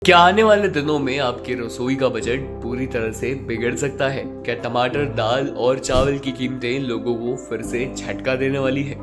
क्या आने वाले दिनों में आपकी रसोई का बजट पूरी तरह से बिगड़ सकता है? क्या टमाटर, दाल और चावल की कीमतें लोगों को फिर से झटका देने वाली है?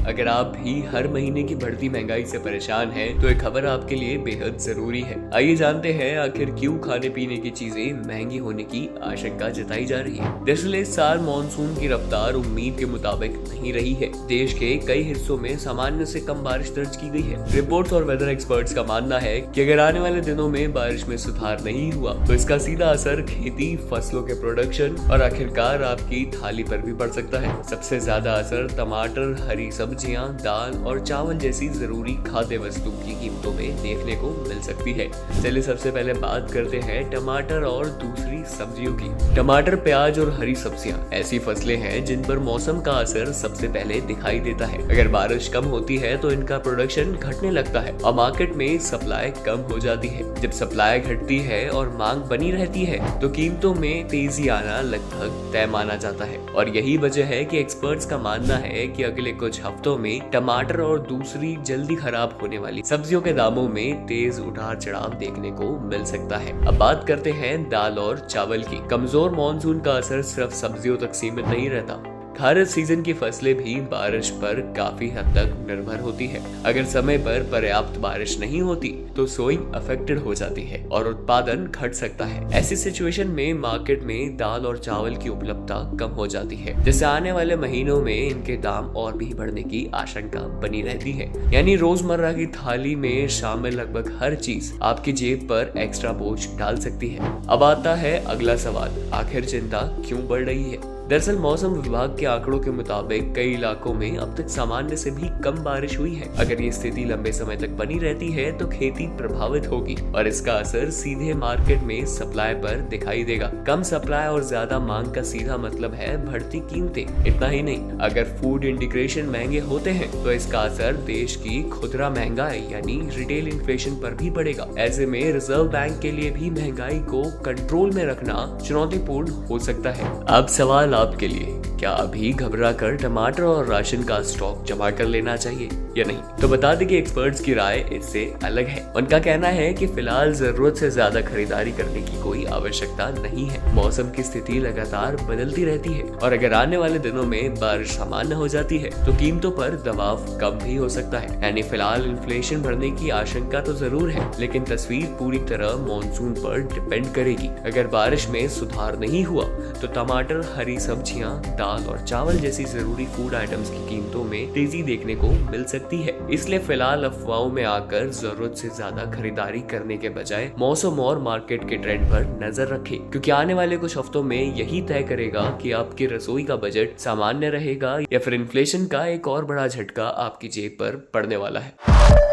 अगर आप भी हर महीने की बढ़ती महंगाई से परेशान हैं, तो ये खबर आपके लिए बेहद जरूरी है। आइए जानते हैं आखिर क्यों खाने पीने की चीजें महंगी होने की आशंका जताई जा रही है। दरअसल इस साल मानसून की रफ्तार उम्मीद के मुताबिक नहीं रही है। देश के कई हिस्सों में सामान्य से कम बारिश दर्ज की गई है। रिपोर्ट्स और वेदर एक्सपर्ट्स का मानना है कि अगर आने वाले दिनों में बारिश में सुधार नहीं हुआ तो इसका सीधा असर खेती, फसलों के प्रोडक्शन और आखिरकार आपकी थाली पर भी पड़ सकता है। सबसे ज्यादा असर टमाटर, हरी सब्जियां, दाल और चावल जैसी जरूरी खाद्य वस्तु की कीमतों में देखने को मिल सकती है। चलिए सबसे पहले बात करते हैं टमाटर और दूसरी सब्जियों की। टमाटर, प्याज और हरी सब्जियां ऐसी फसलें हैं जिन पर मौसम का असर सबसे पहले दिखाई देता है। अगर बारिश कम होती है तो इनका प्रोडक्शन घटने लगता है और मार्केट में सप्लाई कम हो जाती है। जब सप्लाई घटती है और मांग बनी रहती है तो कीमतों में तेजी आना लगभग तय माना जाता है। और यही वजह है कि एक्सपर्ट्स का मानना है कि अगले कुछ हफ्तों में टमाटर और दूसरी जल्दी खराब होने वाली सब्जियों के दामों में तेज उतार चढ़ाव देखने को मिल सकता है। अब बात करते हैं दाल और चावल की। कमजोर मानसून का असर सिर्फ सब्जियों तक सीमित नहीं रहता। खारिफ सीजन की फसलें भी बारिश पर काफी हद तक निर्भर होती है। अगर समय पर पर्याप्त बारिश नहीं होती तो सोइंग अफेक्टेड हो जाती है और उत्पादन घट सकता है। ऐसी सिचुएशन में मार्केट में दाल और चावल की उपलब्धता कम हो जाती है, जिससे आने वाले महीनों में इनके दाम और भी बढ़ने की आशंका बनी रहती है। यानी रोजमर्रा की थाली में शामिल लगभग हर चीज आपकी जेब पर एक्स्ट्रा बोझ डाल सकती है। अब आता है अगला सवाल, आखिर चिंता क्यों बढ़ रही है? दरअसल मौसम विभाग के आंकड़ों के मुताबिक कई इलाकों में अब तक सामान्य से भी कम बारिश हुई है। अगर ये स्थिति लंबे समय तक बनी रहती है तो खेती प्रभावित होगी और इसका असर सीधे मार्केट में सप्लाई पर दिखाई देगा। कम सप्लाई और ज्यादा मांग का सीधा मतलब है बढ़ती कीमतें। इतना ही नहीं, अगर फूड इंटीग्रेशन महंगे होते हैं तो इसका असर देश की खुदरा महंगाई यानी रिटेल इन्फ्लेशन पर भी पड़ेगा। ऐसे में रिजर्व बैंक के लिए भी महंगाई को कंट्रोल में रखना चुनौतीपूर्ण हो सकता है। अब सवाल आपके लिए, क्या अभी घबरा कर टमाटर और राशन का स्टॉक जमा कर लेना चाहिए या नहीं? तो बता दें कि एक्सपर्ट्स की राय इससे अलग है। उनका कहना है कि फिलहाल जरूरत से ज्यादा खरीदारी करने की कोई आवश्यकता नहीं है। मौसम की स्थिति लगातार बदलती रहती है और अगर आने वाले दिनों में बारिश सामान्य हो जाती है तो कीमतों पर दबाव कम भी हो सकता है। यानी फिलहाल इन्फ्लेशन बढ़ने की आशंका तो जरूर है, लेकिन तस्वीर पूरी तरह मॉनसून पर डिपेंड करेगी। अगर बारिश में सुधार नहीं हुआ तो टमाटर, हरी सब्जियां, दाल और चावल जैसी जरूरी फूड आइटम्स की कीमतों में तेजी देखने को मिल सकती है। इसलिए फिलहाल अफवाहों में आकर जरूरत से ज्यादा खरीदारी करने के बजाय मौसम और मार्केट के ट्रेंड पर नजर रखें, क्योंकि आने वाले कुछ हफ्तों में यही तय करेगा कि आपकी रसोई का बजट सामान्य रहेगा या फिर इन्फ्लेशन का एक और बड़ा झटका आपकी जेब पर पड़ने वाला है।